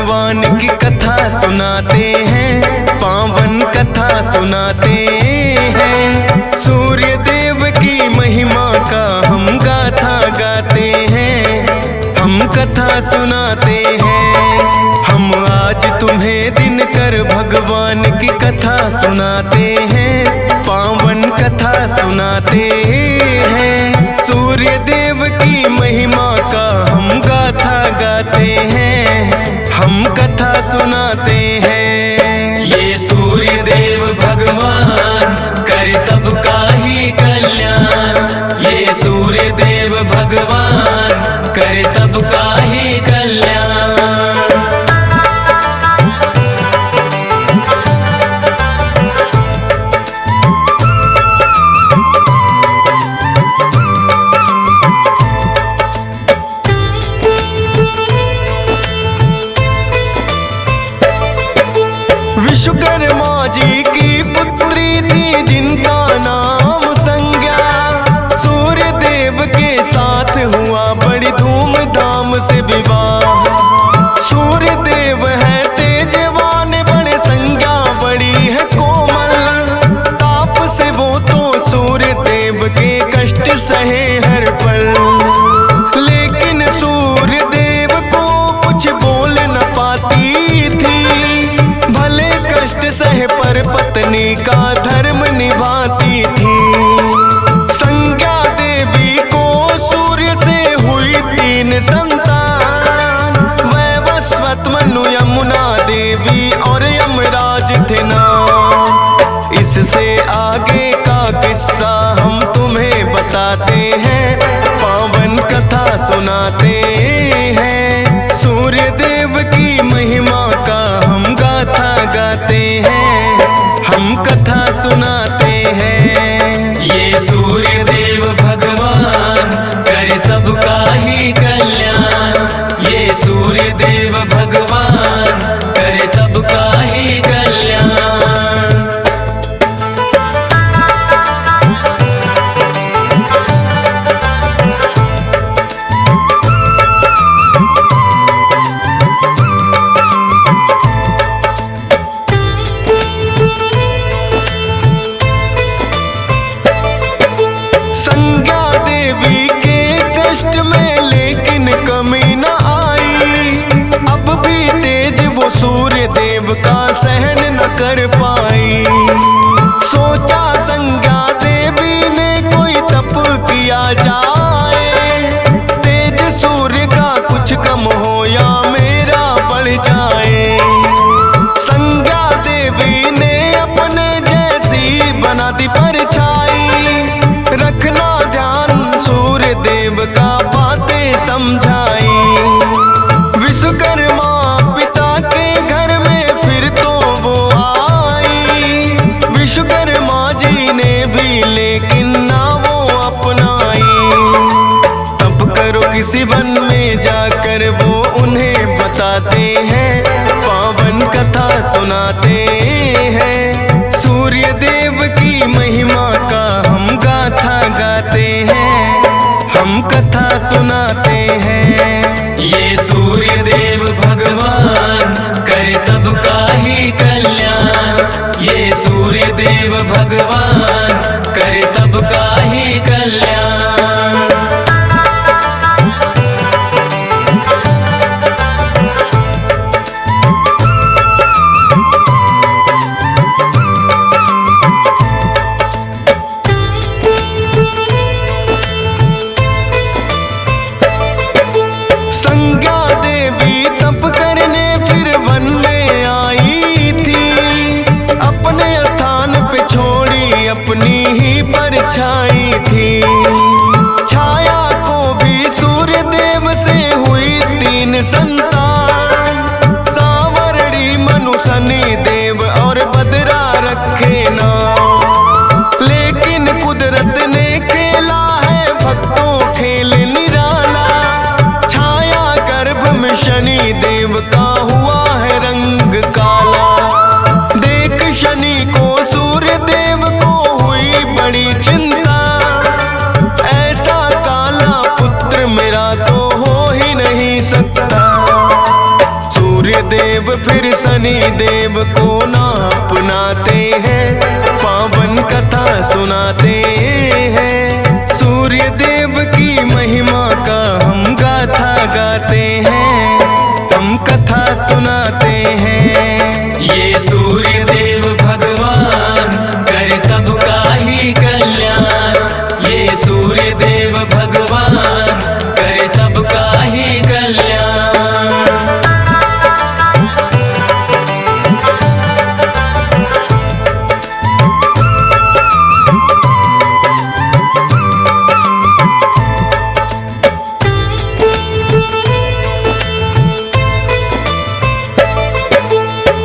भगवान की कथा सुनाते हैं, पावन कथा सुनाते हैं। सूर्य देव की महिमा का हम गाथा गाते हैं, हम कथा सुनाते हैं। हम आज तुम्हें दिनकर भगवान की कथा सुनाते हैं, पावन कथा सुनाते हैं। सूर्य देव की महिमा का हम गाथा गाते हैं, हम कथा सुनाते हैं। ये सूर्य देव भगवान करे सबका ही कल्याण, ये सूर्य देव भगवान करे सबका ही कल्याण। विश्वकर्मा जी की पुत्री थी जिनका नाम संज्ञा, सूर्य देव के साथ हुआ बड़ी धूमधाम से विवाह। सूर्य देव है तेजवान बड़े, संज्ञा बड़ी है कोमल। ताप से वो तो सूर्य देव के कष्ट सहे हर पल, लेकिन सूर्य देव को कुछ बोल न पाती थी। भले कष्ट सहे पर पत्नी का धर्म निभाती थी। संज्ञा देवी को सूर्य से हुई 3 संतान, वैवस्वत, मनु, यमुना देवी और यमराज थे नाम। इससे आगे का किस्सा हम तुम्हें बताते हैं, पावन कथा सुनाते हैं। सूर्य देव की महिमा का हम गाथा गाते हैं, हम कथा सुनाते हैं। ये सूर्य देव भगवान करे सबका ही कल्याण, ये सूर्य देव भगवान करे सबका ही कल्याण। संज्ञा देवी के कष्ट में लेकिन कमी न आई। अब भी तेज वो सूर्य देव का सहन न कर पाई। सोचा संज्ञा देवी ने कोई तप किया जाए, तेज सूर्य का कुछ कम हो या मेरा बढ़ जाए। संज्ञा देवी ने अपने जैसी बना दी परछाई, रखना ध्यान सूर्य देव का बातें समझाई। विश्वकर्मा पिता के घर में फिर तो वो आई, विश्वकर्मा जी ने भी लेकिन ना वो अपनाई। तब करो किसी वन में जाकर वो उन्हें बताते हैं, पावन कथा सुनाते हैं। सूर्य देव की महिमा का हम गाथा गाते हैं, हम कथा सुनाते हैं। ये सूर्य देव भगवान करे सबका ही कल्याण, ये सूर्य देव भगवान करे सबका ही कल्याण। संज्ञा देवी तप करने फिर वन में आई थी। अपने स्थान पे छोड़ी अपनी ही परछाई थी। छाया को भी सूर्य देव से हुई 3 संतान, सांवरणी, मनु, शनि देव और बदरा रखे नाम। लेकिन कुदरत ने खेला है भक्तों खेल निराला। छाया गर्भ में शनि देव का हुआ है रंग काला। देख शनि को सूर्य देव को हुई बड़ी चिंता, शनि देव को ना अपनाते हैं, पावन कथा सुनाते हैं। सूर्य देव की महिमा का हम गाथा गाते हैं, हम कथा सुनाते हैं। ये सूर्य देव भगवान करे सबका ही कल्याण, ये सूर्य देव भगवान करे सबका ही कल्याण।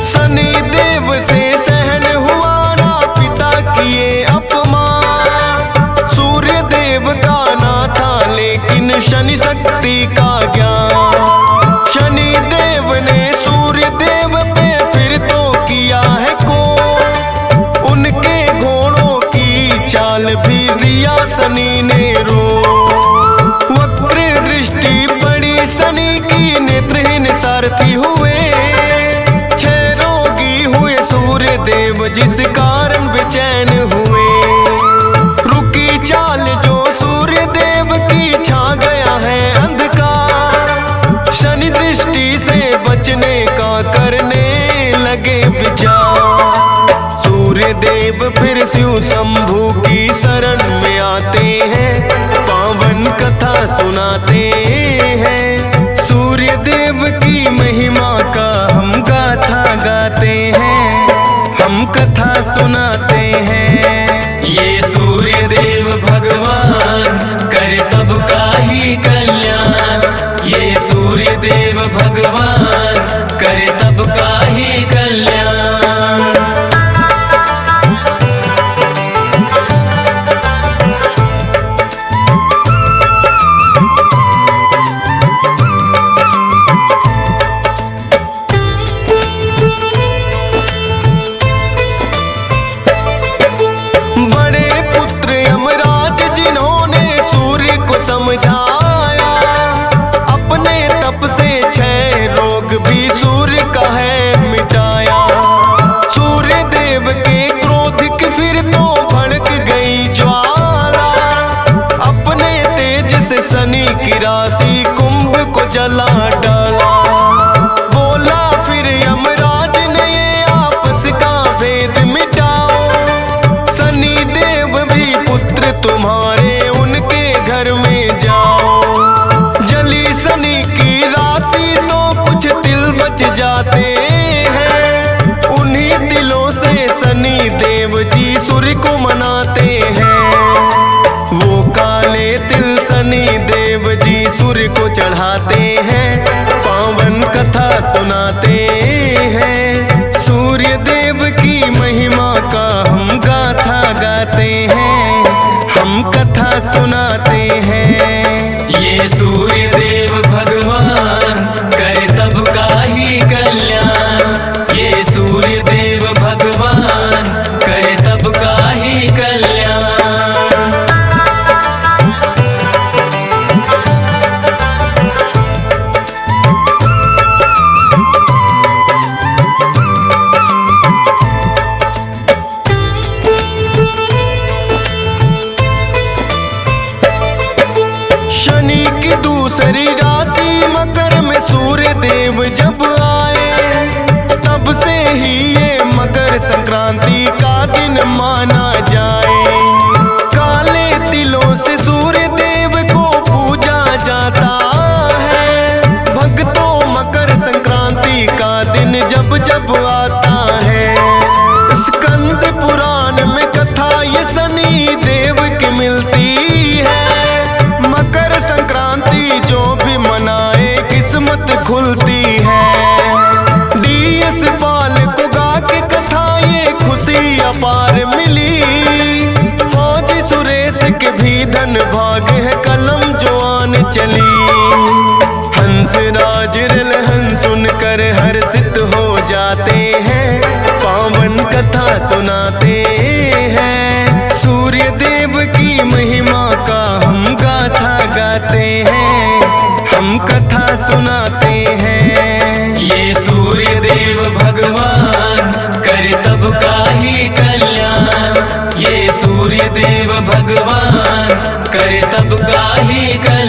शनि देव से सहन हुआ ना पिता किए अपमान, सूर्य देव का ना था लेकिन शनि शक्ति का ज्ञान। शनि देव ने सूर्य देव पे फिर तो किया है को, उनके घोड़ों की चाल भी दिया शनि ने रो। वक्र दृष्टि पड़ी शनि की, नेत्रहीन सारथी हुए, सूर्य देव जिस कारण बेचैन हुए। रुकी चाल जो सूर्य देव की, छा गया है अंधकार, शनि दृष्टि से बचने का करने लगे विचार। सूर्य देव फिर शिव शंभू की शरण में आते हैं, पावन कथा सुनाते हैं। सूर्य देव की महिमा का हम गाथा गाते हैं, हम कथा सुनाते हैं। ये सूर्य देव भगवान करे सबका ही कल्याण, ये सूर्य देव भगवान करे सबका ही कल्याण। समझाया अपने तप से 6 रोग भी सूर्य का है मिटाया। सूर्य देव के क्रोध की फिर तो भड़क गई ज्वाला, अपने तेज से शनि की राशि कुंभ को जला डाला। बोला फिर यमराज ने ये आपस का भेद मिटाओ, शनि देव भी पुत्र तुम्हारे उनके घर में जाओ। जली शनि की राशि तो कुछ तिल बच जाते हैं, उन्हीं तिलों से शनि देव जी सूर्य को मनाते हैं। वो काले तिल शनि देव जी सूर्य को चढ़ाते हैं, पावन कथा सुनाते हैं। सूर्य देव की महिमा का हम गाथा गाते हैं, हम कथा सुनाते हैं। ये सूर्य देव भगवान करे सबका ही कल्याण, ये सूर्य देव भगवान करे सबका ही कल्याण। शनि की दूसरी राशि मकर में सूर्य देव जब आए, तब से ही ये मकर संक्रांति का दिन माना जाए। काले तिलों से सूर्य देव को पूजा जाता है, भक्तों मकर संक्रांति का दिन जब जब आता है। स्कंद पुराण में कथा ये शनि देव की मिलती है, मकर संक्रांति जो भी मनाए किस्मत खुलती है। DS पाल को गा के कथा ये खुशी अपार मिली, फौजी सुरेश के भी धन भाग है कलम जो आन चली। हंस राज रलहन सुनकर हर्षित हो जाते हैं, पावन कथा सुनाते हैं। सूर्य देव की महिमा का हम गाथा गाते हैं, हम कथा सुनाते हैं। ये सूर्य देव भगवान ही कल्याण।